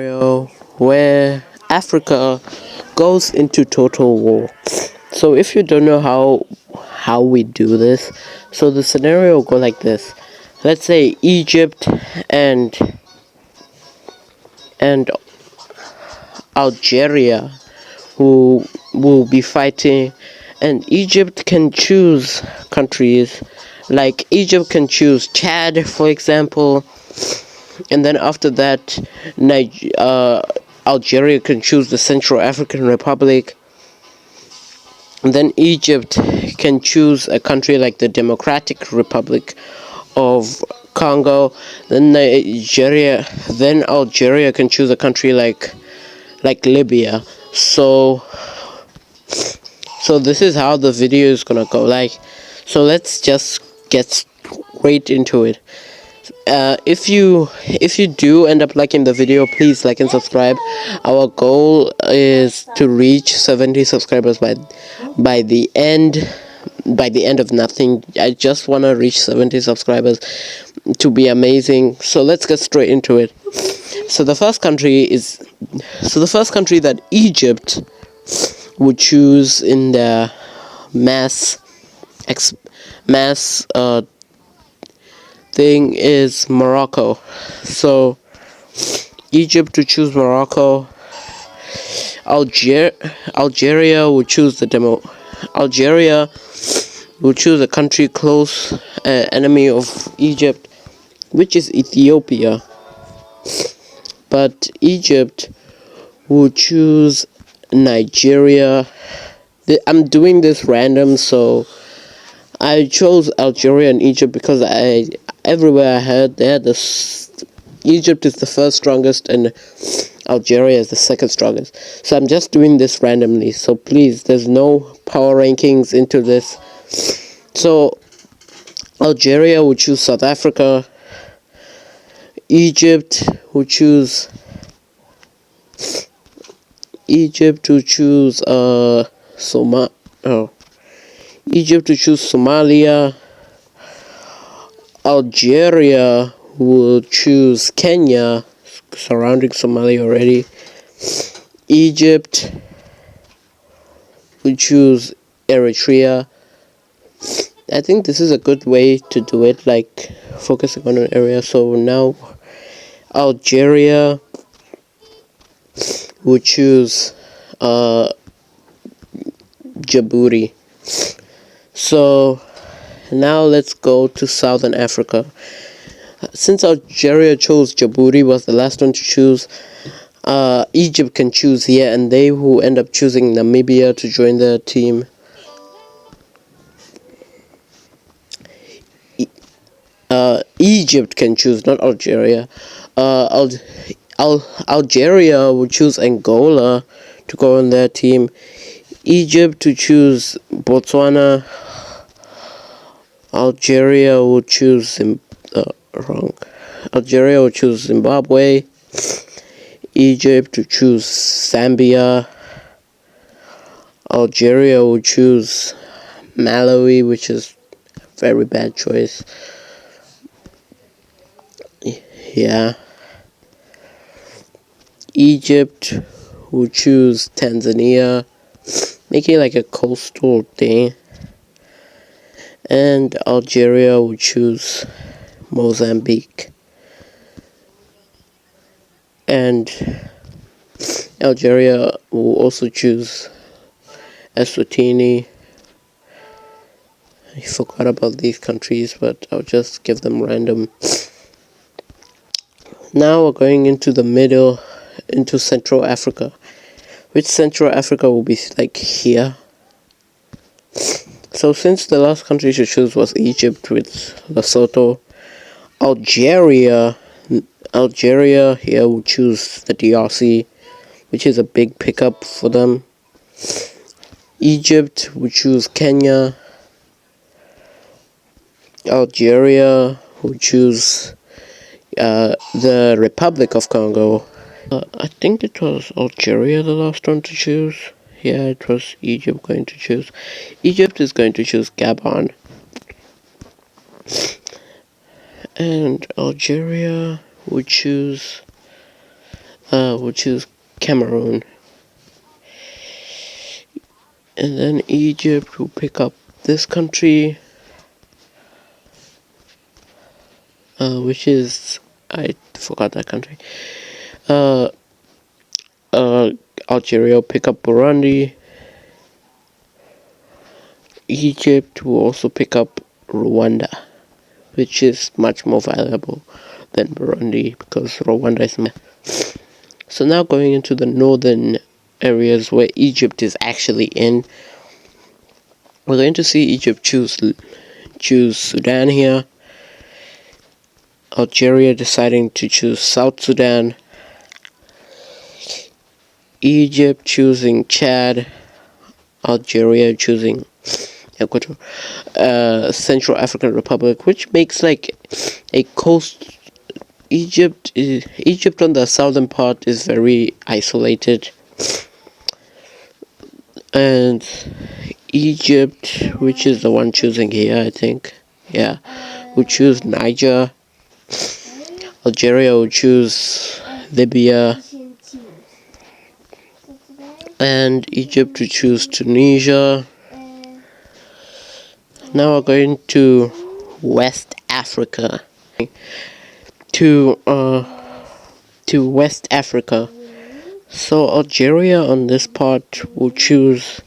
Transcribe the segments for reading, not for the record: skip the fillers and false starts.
scenario where Africa goes into total war. So if you don't know how we do this, so the scenario will go like this. Let's say Egypt and and Algeria who will be fighting, and Egypt can choose countries, like Egypt can choose Chad, for example, and then after that, Algeria can choose the Central African Republic. And then Egypt can choose a country like the Democratic Republic of Congo. Then Algeria can choose a country like Libya. So this is how the video is gonna go. So let's just get straight into it. If you do end up liking the video, please like and subscribe. Our goal is to reach 70 subscribers by the end of nothing. I just want to reach 70 subscribers to be amazing. So let's get straight into it. So the first country that Egypt would choose in the mass thing is Morocco. So Egypt to choose Morocco. Algeria would choose Algeria would choose a country close enemy of Egypt, which is Ethiopia. But Egypt would choose Nigeria. I'm doing this random, so I chose Algeria and Egypt because everywhere I heard they had Egypt is the first strongest and Algeria is the second strongest. So I'm just doing this randomly. So please, there's no power rankings into this. So Algeria would choose South Africa. Egypt would choose Egypt to choose Somalia. Algeria will choose Kenya, surrounding Somalia already. Egypt will choose Eritrea. I think this is a good way to do it, like focusing on an area. So now Algeria will choose Djibouti. So now let's go to Southern Africa. Since Algeria chose Djibouti, was the last one to choose, Egypt can choose here, and they will end up choosing Namibia to join their team. Egypt can choose, not Algeria. Algeria will choose Angola to go on their team. Egypt to choose Botswana. Algeria will choose Algeria will choose Zimbabwe. Egypt to choose Zambia. Algeria will choose Malawi, which is a very bad choice. Yeah. Egypt will choose Tanzania, making like a coastal thing. And Algeria will choose Mozambique. And Algeria will also choose Eswatini. I forgot about these countries, but I'll just give them random. Now we're going into the middle, into Central Africa. Which Central Africa will be like here. So since the last country to choose was Egypt with Lesotho, Algeria here will choose the DRC, which is a big pickup for them. Egypt will choose Kenya. Algeria will choose the Republic of Congo. I think it was Algeria the last one to choose. Yeah, it was Egypt going to choose. Egypt is going to choose Gabon. And Algeria would choose which is Cameroon. And then Egypt will pick up this country, which is, I forgot that country. Uh, Algeria will pick up Burundi. Egypt will also pick up Rwanda, which is much more valuable than Burundi because Rwanda is. So now going into the northern areas where Egypt is actually in, we're going to see Egypt choose Sudan here. Algeria deciding to choose South Sudan. Egypt choosing Chad. Algeria choosing Equator. Central African Republic, which makes like a coast. Egypt on the southern part is very isolated, and Egypt, which is the one choosing here, I think, yeah, will choose Niger. Algeria will choose Libya, and Egypt will choose Tunisia. Now we're going to West Africa. To West Africa. So Algeria on this part will choose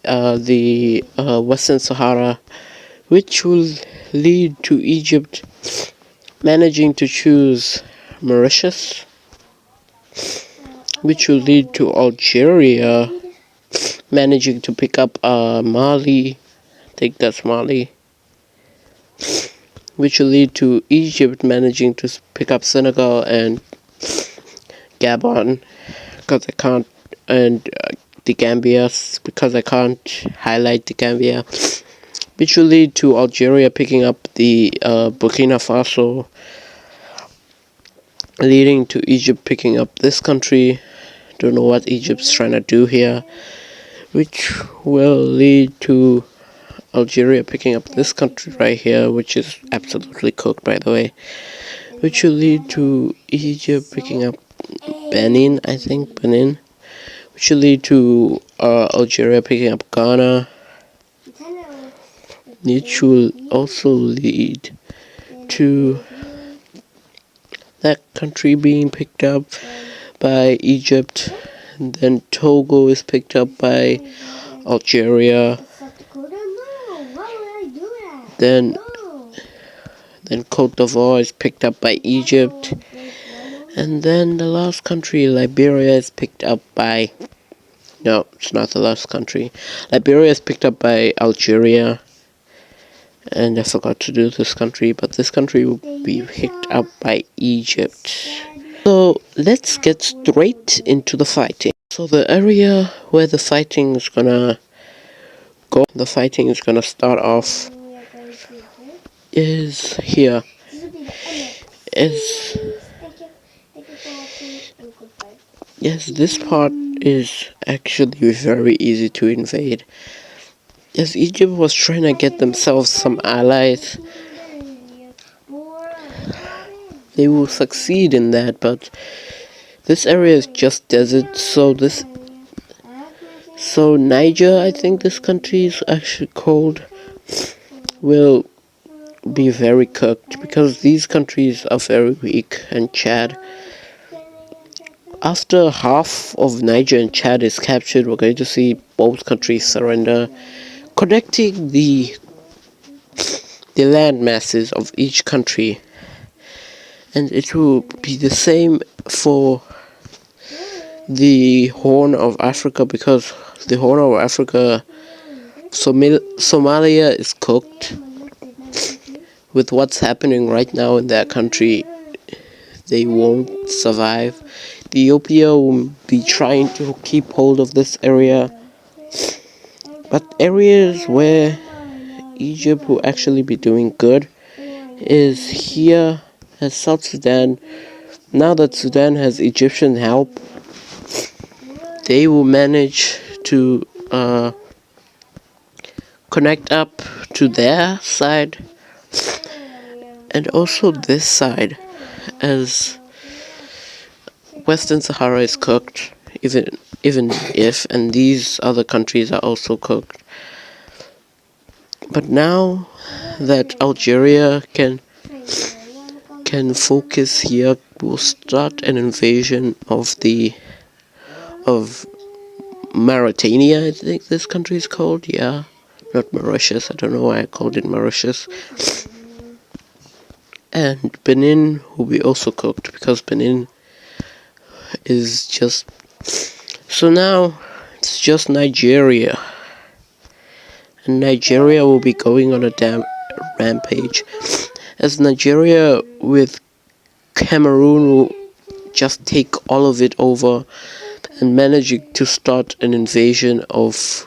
the Western Sahara, which will lead to Egypt managing to choose Mauritius, which will lead to Algeria managing to pick up Mali. I think that's Mali. Which will lead to Egypt managing to pick up Senegal and Gabon, because I can't, and the Gambia, because I can't highlight the Gambia, which will lead to Algeria picking up the Burkina Faso, leading to Egypt picking up this country. Don't know what Egypt's trying to do here, which will lead to Algeria picking up this country right here, which is absolutely cooked, by the way, which will lead to Egypt picking up Benin, I think, which will lead to Algeria picking up Ghana, which will also lead to that country being picked up by Egypt, and then Togo is picked up by Algeria. Then Cote d'Ivoire is picked up by Egypt, and then the last country, Liberia, is picked up by, no, it's not the last country. Liberia is picked up by Algeria, and I forgot to do this country, but this country will be picked up by Egypt. So let's get straight into the fighting. So the area where the fighting is gonna start off is here. Yes, this part is actually very easy to invade. Yes, Egypt was trying to get themselves some allies. They will succeed in that, but this area is just desert, so Niger, I think this country is actually called, will be very cooked because these countries are very weak, and Chad. After half of Niger and Chad is captured, we're going to see both countries surrender, connecting the land masses of each country. And it will be the same for the Horn of Africa, because the Horn of Africa, Somalia is cooked. With what's happening right now in that country, they won't survive. Ethiopia will be trying to keep hold of this area, but areas where Egypt will actually be doing good is here as South Sudan. Now that Sudan has Egyptian help, they will manage to connect up to their side and also this side, as Western Sahara is cooked, even if, and these other countries are also cooked. But now that Algeria can focus here, we'll start an invasion of Mauritania, I think this country is called. Yeah, not Mauritius. I don't know why I called it Mauritius. And Benin will be also cooked because Benin is just. So now it's just Nigeria. And Nigeria will be going on a damn rampage. As Nigeria with Cameroon will just take all of it over and managing to start an invasion of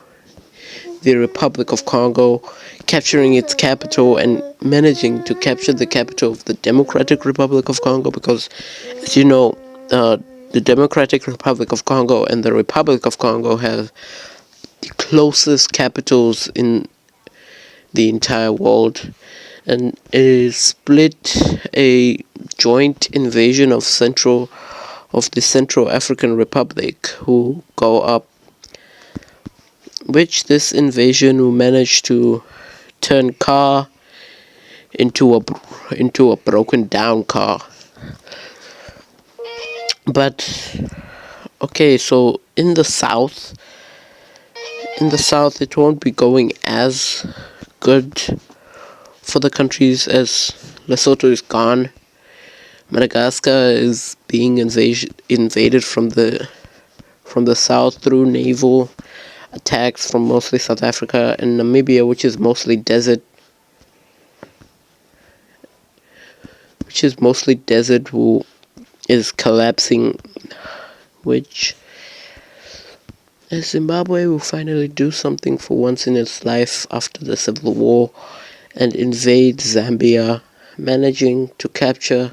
the Republic of Congo, capturing its capital and managing to capture the capital of the Democratic Republic of Congo, because, as you know, the Democratic Republic of Congo and the Republic of Congo have the closest capitals in the entire world, and it is split a joint invasion of the Central African Republic, who go up, which this invasion will manage to turn car into a broken down car. But okay, so in the south it won't be going as good for the countries, as Lesotho is gone. Madagascar is being invaded from the south through naval attacks from mostly South Africa, and Namibia, which is mostly desert, is collapsing, which Zimbabwe will finally do something for once in its life after the civil war and invade Zambia, managing to capture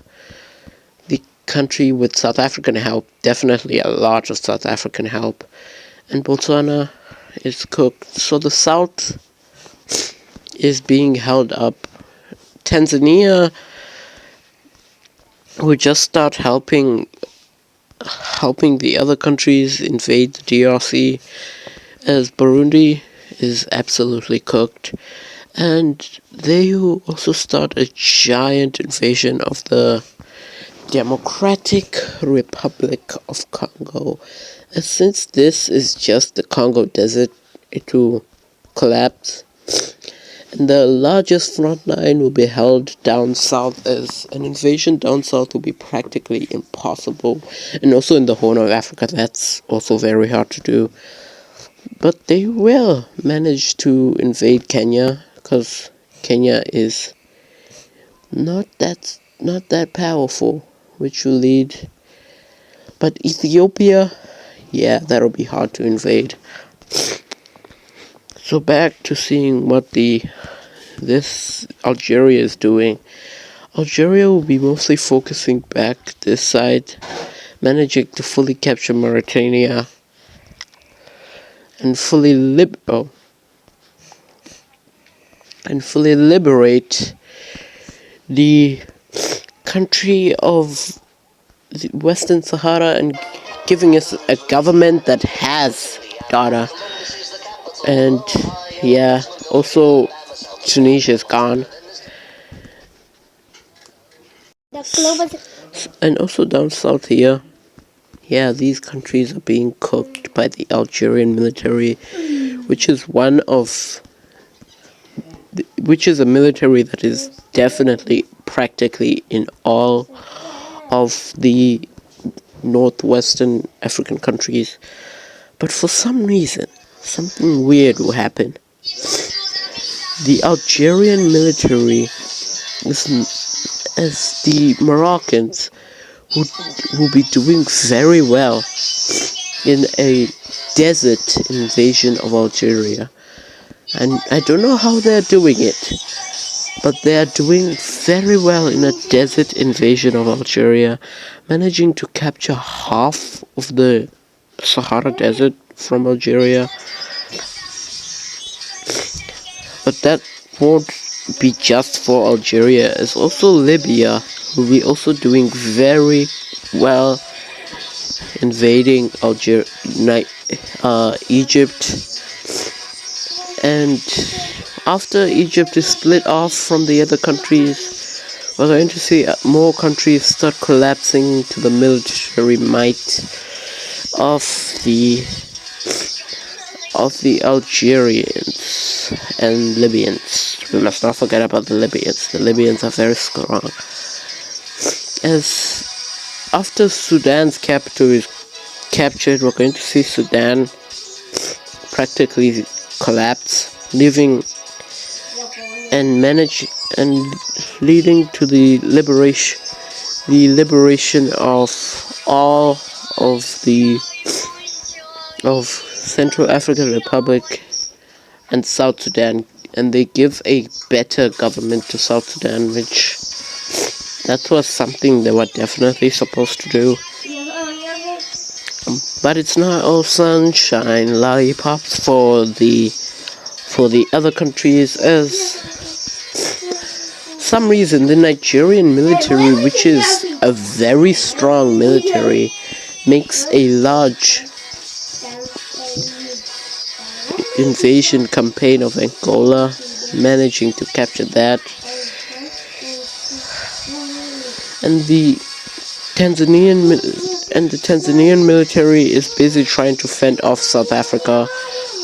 the country with South African help, definitely a lot of South African help. And Botswana is cooked. So the south is being held up. Tanzania will just start helping the other countries invade the DRC, as Burundi is absolutely cooked, and they will also start a giant invasion of the Democratic Republic of Congo. And since this is just the Congo Desert, it will collapse. And the largest front line will be held down south, as an invasion down south will be practically impossible. And also in the Horn of Africa, that's also very hard to do. But they will manage to invade Kenya, because Kenya is not that powerful, which will lead. But Ethiopia, yeah, that'll be hard to invade. So back to seeing what this Algeria is doing. Algeria will be mostly focusing back this side, managing to fully capture Mauritania and fully liberate the country of the Western Sahara, and giving us a government that has data. And yeah, also Tunisia is gone. And also down south here, yeah, these countries are being cooked by the Algerian military, which is a military that is definitely practically in all of the northwestern African countries. But for some reason, something weird will happen. The Algerian military, as the Moroccans, will be doing very well in a desert invasion of Algeria. And I don't know how they're doing it, but they are doing very well in a desert invasion of Algeria, managing to capture half of the Sahara Desert from Algeria. But that won't be just for Algeria, as also Libya will be also doing very well invading Egypt, and after Egypt is split off from the other countries, we're going to see more countries start collapsing to the military might of the Algerians and Libyans. We must not forget about the Libyans. The Libyans are very strong. As after Sudan's capital is captured, we're going to see Sudan practically collapse, leaving and leading to the liberation of all of Central African Republic and South Sudan, and they give a better government to South Sudan, which that was something they were definitely supposed to do. But it's not all sunshine lollipops for the other countries, as some reason the Nigerian military, which is a very strong military, makes a large invasion campaign of Angola, managing to capture that. And the Tanzanian military is busy trying to fend off South Africa,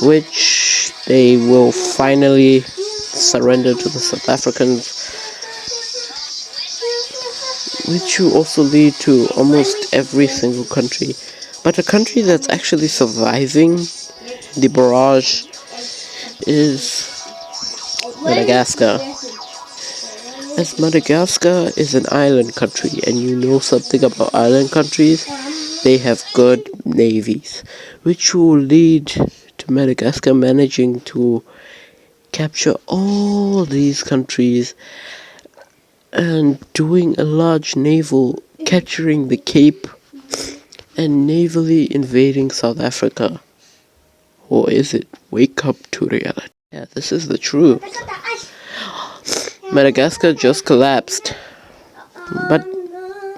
which they will finally surrender to the South Africans, which will also lead to almost every single country. But a country that's actually surviving the barrage is Madagascar. As Madagascar is an island country, and you know something about island countries, they have good navies, which will lead to Madagascar managing to capture all these countries and doing a large naval, capturing the Cape and navally invading South Africa. Or is it? Wake up to reality. Yeah, this is the truth. Madagascar just collapsed, but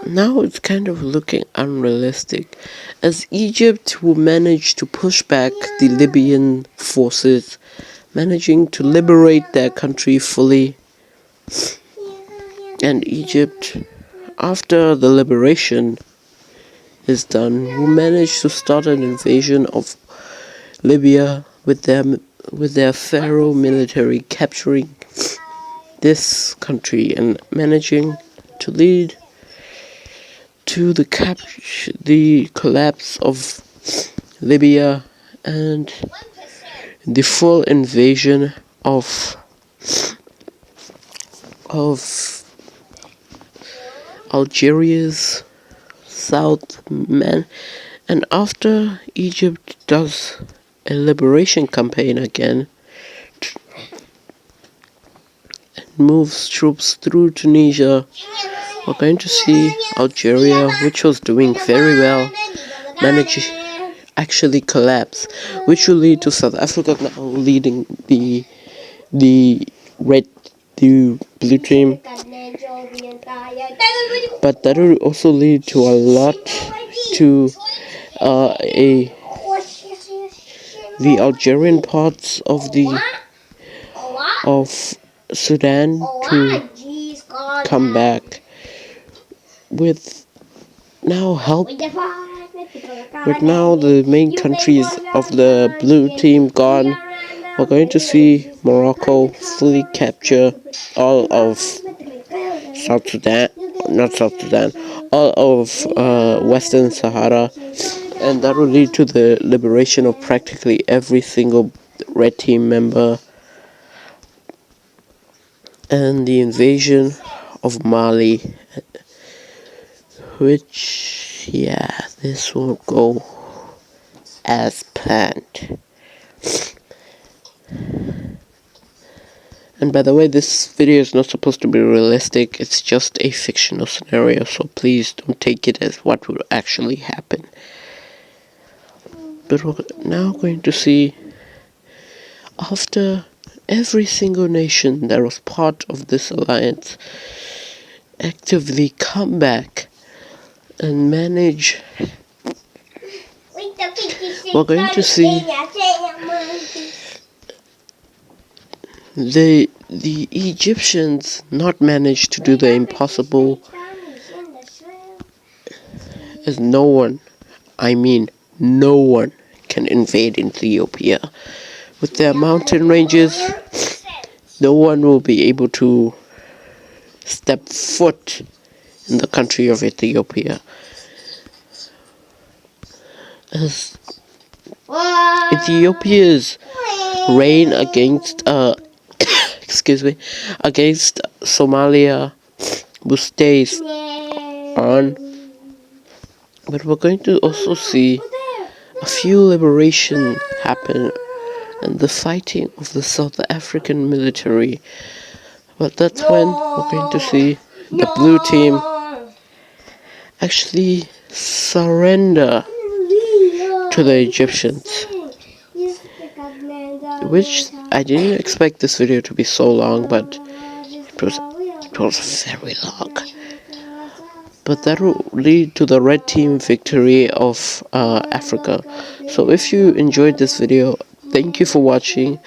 now it's kind of looking unrealistic, as Egypt will manage to push back the Libyan forces, managing to liberate their country fully. And Egypt, after the liberation is done, will manage to start an invasion of Libya with their Pharaoh military, capturing this country and managing to lead to the collapse of Libya and the full invasion of Algeria's and after Egypt does a liberation campaign again, moves troops through Tunisia, we're going to see Algeria, which was doing very well, actually collapse, which will lead to South Africa now leading the blue team. But that will also lead to a lot to the Algerian parts of Sudan to come back with now the main countries of the blue team gone. We're going to see Morocco fully capture all of all of Western Sahara, and that will lead to the liberation of practically every single red team member and the invasion of Mali, which, yeah, this will go as planned. And by the way, this video is not supposed to be realistic, it's just a fictional scenario, so please don't take it as what will actually happen. But we're now going to see, after every single nation that was part of this alliance actively come back and manage we're going to see the Egyptians not manage to do the impossible, as no one, I mean no one, can invade Ethiopia. With their mountain ranges, no one will be able to step foot in the country of Ethiopia. As Ethiopia's reign against against Somalia stays on, but we're going to also see a few liberation happen and the fighting of the South African military. But that's when we're going to see the blue team actually surrender to the Egyptians, which I didn't expect this video to be so long, but it was very long. But that will lead to the red team victory of Africa. So if you enjoyed this video, thank you for watching.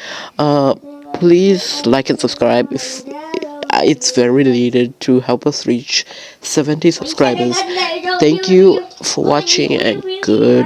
Please like and subscribe if it's very needed to help us reach 70 subscribers. Thank you for watching and good